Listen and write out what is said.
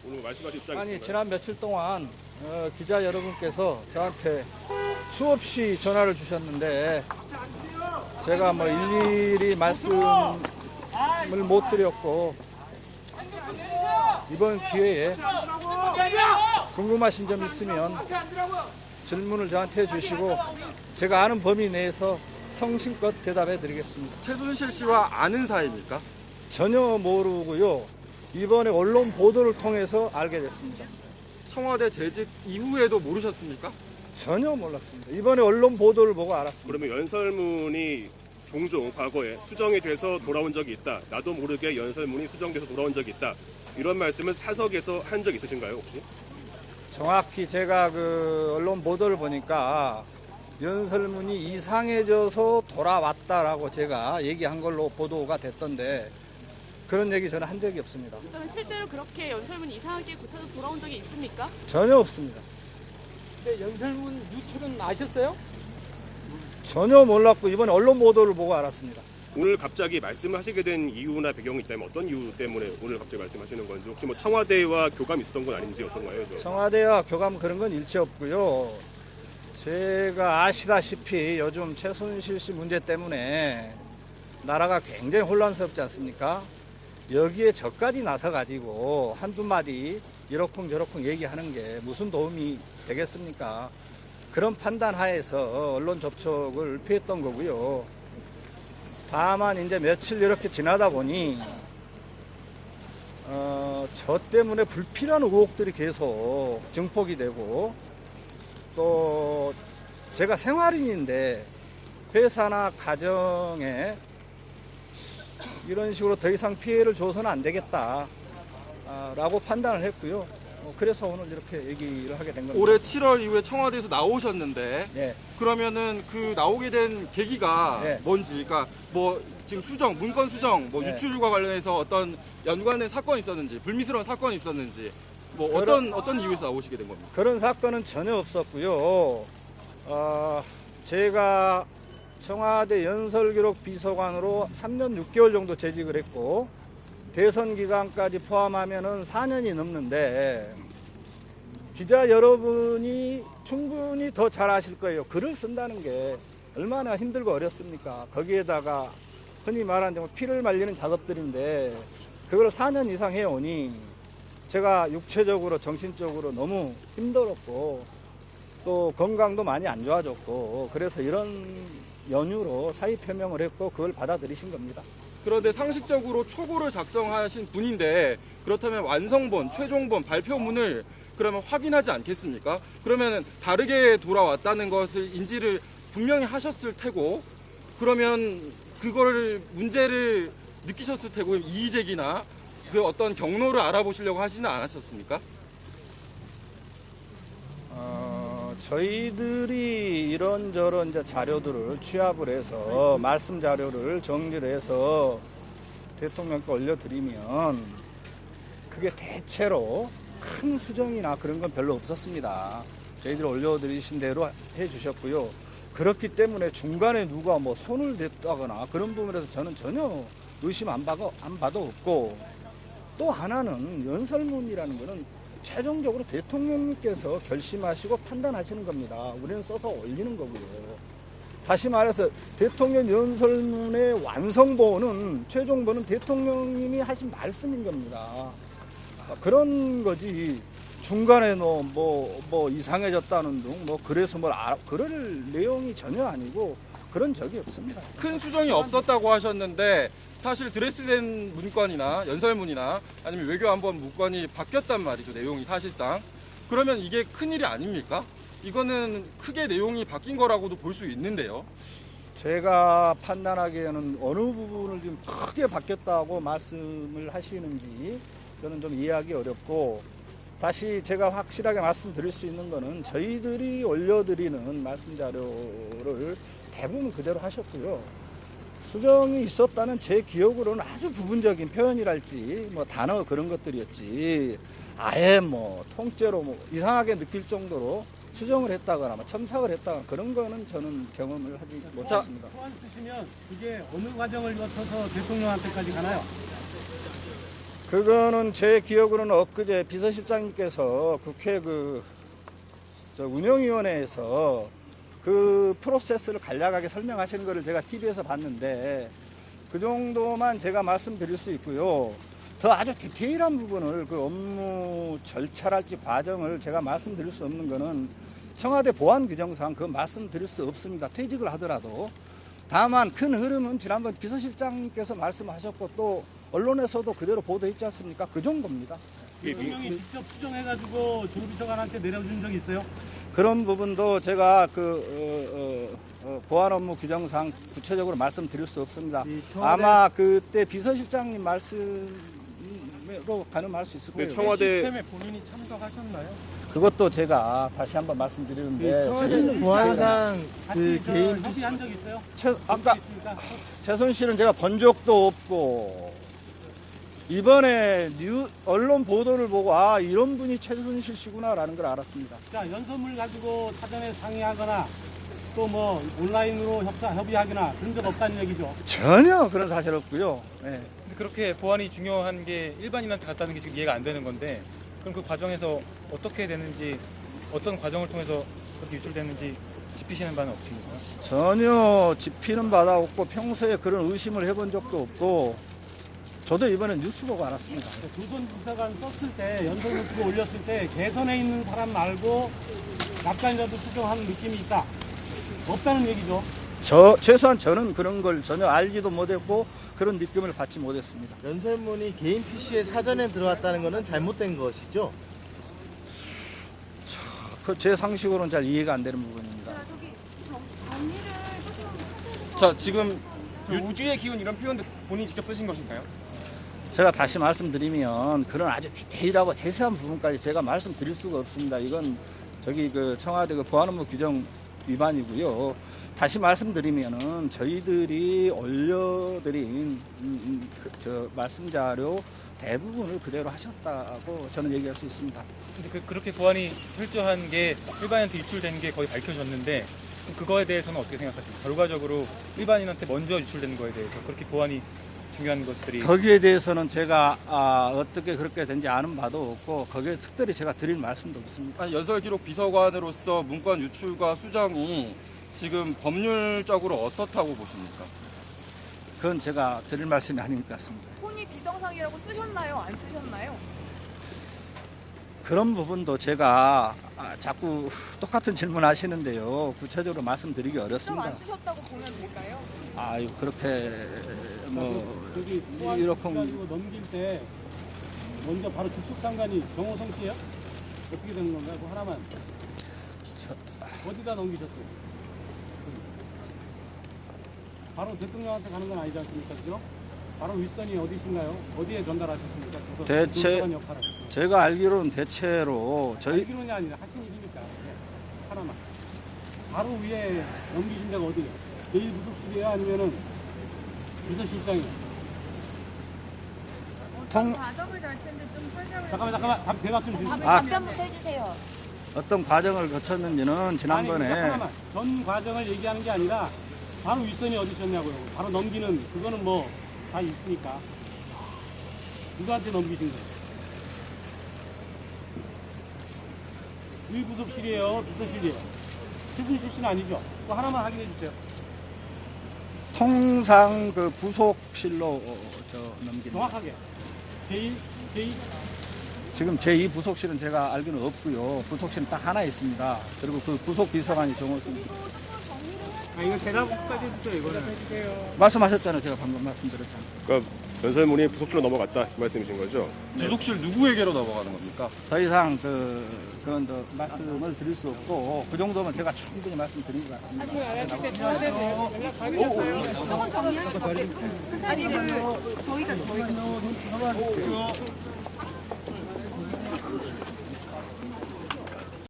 오늘 말씀하신 입장이 아니, 있나요? 지난 며칠 동안 기자 여러분께서 저한테 수없이 전화를 주셨는데 제가 뭐 일일이 말씀을 못 드렸고, 이번 기회에 궁금하신 점 있으면 질문을 저한테 해주시고 제가 아는 범위 내에서 성심껏 대답해 드리겠습니다. 최순실 씨와 아는 사이입니까? 전혀 모르고요. 이번에 언론 보도를 통해서 알게 됐습니다. 청와대 재직 이후에도 모르셨습니까? 전혀 몰랐습니다. 이번에 언론 보도를 보고 알았습니다. 그러면 연설문이 종종 과거에 수정이 돼서 돌아온 적이 있다. 나도 모르게 연설문이 수정돼서 돌아온 적이 있다. 이런 말씀을 사석에서 한 적 있으신가요, 혹시? 정확히 제가 그 언론 보도를 보니까 연설문이 이상해져서 돌아왔다라고 제가 얘기한 걸로 보도가 됐던데, 그런 얘기 저는 한 적이 없습니다. 그러면 실제로 그렇게 연설문이 이상하게 고쳐서 돌아온 적이 있습니까? 전혀 없습니다. 근데 연설문 유출은 아셨어요? 전혀 몰랐고 이번에 언론 보도를 보고 알았습니다. 오늘 갑자기 말씀을 하시게 된 이유나 배경이 있다면 어떤 이유 때문에 오늘 갑자기 말씀하시는 건지, 혹시 뭐 청와대와 교감이 있었던 건 아닌지 어떤가요? 청와대와 교감 그런 건 일체 없고요. 제가 아시다시피 요즘 최순실 씨 문제 때문에 나라가 굉장히 혼란스럽지 않습니까? 여기에 저까지 나서가지고 한두 마디 이러쿵저러쿵 얘기하는 게 무슨 도움이 되겠습니까? 그런 판단 하에서 언론 접촉을 피했던 거고요. 다만 이제 며칠 이렇게 지나다 보니 저 때문에 불필요한 의혹들이 계속 증폭이 되고, 또 제가 생활인인데 회사나 가정에 이런 식으로 더 이상 피해를 줘서는 안 되겠다 라고 판단을 했고요. 그래서 오늘 이렇게 얘기를 하게 된 겁니다. 올해 7월 이후에 청와대에서 나오셨는데 네. 그러면은 그 나오게 된 계기가 네. 뭔지, 그러니까 뭐 지금 수정, 문건 수정, 뭐 네. 유출과 관련해서 어떤 연관된 사건이 있었는지, 불미스러운 사건이 있었는지, 뭐 어떤 이유에서 나오시게 된 겁니까? 그런 사건은 전혀 없었고요. 제가 청와대 연설기록 비서관으로 3년 6개월 정도 재직을 했고, 대선 기간까지 포함하면은 4년이 넘는데, 기자 여러분이 충분히 더 잘 아실 거예요. 글을 쓴다는 게 얼마나 힘들고 어렵습니까? 거기에다가 흔히 말하는 피를 말리는 작업들인데, 그걸 4년 이상 해오니 제가 육체적으로 정신적으로 너무 힘들었고, 또 건강도 많이 안 좋아졌고, 그래서 이런 연유로 사의 표명을 했고 그걸 받아들이신 겁니다. 그런데 상식적으로 초고를 작성하신 분인데, 그렇다면 완성본, 최종본, 발표문을 그러면 확인하지 않겠습니까? 그러면 다르게 돌아왔다는 것을 인지를 분명히 하셨을 테고, 그러면 그거를 문제를 느끼셨을 테고, 이의제기나 그 어떤 경로를 알아보시려고 하지는 않으셨습니까? 저희들이 이런저런 이제 자료들을 취합을 해서 말씀 자료를 정리를 해서 대통령께 올려드리면 그게 대체로 큰 수정이나 그런 건 별로 없었습니다. 저희들이 올려드리신 대로 해주셨고요. 그렇기 때문에 중간에 누가 뭐 손을 댔다거나 그런 부분에서 저는 전혀 의심 안 봐도 없고, 또 하나는 연설문이라는 거는 최종적으로 대통령님께서 결심하시고 판단하시는 겁니다. 우리는 써서 올리는 거고요. 다시 말해서 대통령 연설문의 완성본은, 최종본은 대통령님이 하신 말씀인 겁니다. 그런 거지. 중간에 뭐 이상해졌다는 등 그래서 그럴 내용이 전혀 아니고 그런 적이 없습니다. 큰 수정이 없었다고 하셨는데, 사실 드레스된 문건이나 연설문이나 아니면 외교안보 문건이 바뀌었단 말이죠, 내용이 사실상. 그러면 이게 큰일이 아닙니까? 이거는 크게 내용이 바뀐 거라고도 볼 수 있는데요. 제가 판단하기에는 어느 부분을 좀 크게 바뀌었다고 말씀을 하시는지 저는 좀 이해하기 어렵고, 다시 제가 확실하게 말씀드릴 수 있는 거는 저희들이 올려드리는 말씀 자료를 대부분 그대로 하셨고요. 수정이 있었다는 제 기억으로는 아주 부분적인 표현이랄지 뭐 단어 그런 것들이었지, 아예 뭐 통째로 뭐 이상하게 느낄 정도로 수정을 했다거나 뭐 첨삭을 했다거나 그런 거는 저는 경험을 하지 못했습니다. 소환 쓰시면 이게 어느 과정을 거쳐서 대통령한테까지 가나요? 그거는 제 기억으로는 엊그제 비서실장님께서 국회 운영위원회에서 그 프로세스를 간략하게 설명하시는 것을 제가 TV에서 봤는데 그 정도만 제가 말씀드릴 수 있고요. 더 아주 디테일한 부분을 그 업무 절차랄지 과정을 제가 말씀드릴 수 없는 거는 청와대 보안 규정상 그 말씀드릴 수 없습니다. 퇴직을 하더라도. 다만 큰 흐름은 지난번 비서실장님께서 말씀하셨고 또 언론에서도 그대로 보도했지 않습니까? 그 정도입니다. 대통령이 직접 수정해가지고 조비서관한테 내려준 적이 있어요? 그런 부분도 제가 보안 업무 규정상 구체적으로 말씀드릴 수 없습니다. 아마 그때 비서실장님 말씀으로 가늠할 수 있을 거예요. 네, 청와대 시스템에 본인이 참석하셨나요? 그것도 제가 다시 한번 말씀드리는데 청와대 보안상 같이 그 개인 협의한 적 있어요? 아까 있습니까? 최순실은 제가 본 적도 없고 이번에 언론 보도를 보고 아 이런 분이 최순실 씨구나라는 걸 알았습니다. 자, 연설문을 가지고 사전에 상의하거나 또 뭐 온라인으로 협의하거나 그런 적 없다는 얘기죠. 전혀 그런 사실 없고요. 네. 근데 그렇게 보안이 중요한 게 일반인한테 갔다는 게 지금 이해가 안 되는 건데 그럼 그 과정에서 어떻게 되는지 어떤 과정을 통해서 그렇게 유출됐는지 짚으시는 바는 없습니까? 전혀 짚히는 바가 없고 평소에 그런 의심을 해본 적도 없고 저도 이번에 뉴스 보고 알았습니다. 조선 비서관 썼을 때 연설문 쓰고 올렸을 때 개선에 있는 사람 말고 약간이라도 수정하는 느낌이 있다. 없다는 얘기죠. 최소한 저는 그런 걸 전혀 알지도 못했고 그런 느낌을 받지 못했습니다. 연설문이 개인 PC에 사전에 들어왔다는 것은 잘못된 것이죠. 제 상식으로는 잘 이해가 안 되는 부분입니다. 자, 지금 우주의 기운 이런 표현도 본인이 직접 쓰신 것인가요? 제가 다시 말씀드리면 그런 아주 디테일하고 세세한 부분까지 제가 말씀드릴 수가 없습니다. 이건 그 청와대 그 보안업무 규정 위반이고요. 다시 말씀드리면은 저희들이 올려드린 말씀 자료 대부분을 그대로 하셨다고 저는 얘기할 수 있습니다. 근데 그렇게 보안이 철저한 게 일반인한테 유출된 게 거의 밝혀졌는데 그럼 그거에 대해서는 어떻게 생각하십니까? 결과적으로 일반인한테 먼저 유출된 거에 대해서 그렇게 보안이 중요한 것들이 거기에 대해서는 제가 어떻게 그렇게 된지 아는 바도 없고 거기에 특별히 제가 드릴 말씀도 없습니다. 연설기록 비서관으로서 문건 유출과 수정이 지금 법률적으로 어떻다고 보십니까? 그건 제가 드릴 말씀이 아닌 것 같습니다. 폰이 비정상이라고 쓰셨나요? 안 쓰셨나요? 그런 부분도 제가 자꾸 똑같은 질문 하시는데요. 구체적으로 말씀드리기 직접 어렵습니다. 안 쓰셨다고 보면 될까요? 아유 그렇게 저기 이렇게 가지고 넘길 때 먼저 바로 직속 상관이 정호성 씨예요? 어떻게 되는 건가요? 그 하나만 어디다 넘기셨어요? 바로 대통령한테 가는 건 아니지 않습니까? 그죠? 바로 윗선이 어디신가요? 어디에 전달하셨습니까? 대체 제가 알기로는 대체로 저희 알기로는 아니라 하신 일이니까 네. 하나만 바로 위에 넘기신 데가 어디예요? 제1부속실이에요? 아니면은 비서실장이에요? 과정을 잘 텐데 좀 설명을 잠깐만 대답 좀 주세요. 답변부터 해주세요. 어떤 과정을 거쳤는지는 지난번에 아니, 하나만. 전 과정을 얘기하는 게 아니라 바로 윗선이 어디셨냐고요. 바로 넘기는 그거는 뭐 다 있으니까 누구한테 넘기신 거예요? 1부속실이에요? 비서실이에요? 최순실 씨는 아니죠? 그거 하나만 확인해 주세요. 통상 그 부속실로 넘깁니다. 정확하게 제1 지금 제2 부속실은 제가 알기는 없고요. 부속실은 딱 하나 있습니다. 그리고 그 부속 비서관이 정호성. 이거 대답까지 해주세요. 이거는. 말씀하셨잖아요. 제가 방금 말씀드렸잖아요. 그러니까 연설문이 부속실로 넘어갔다 이 말씀이신 거죠? 부속실 누구에게로 넘어가는 겁니까? 더 이상 그건 더 말씀을 드릴 수 없고 그 정도면 제가 충분히 말씀드린 것 같습니다. 조금 정리하시고 아니 저희가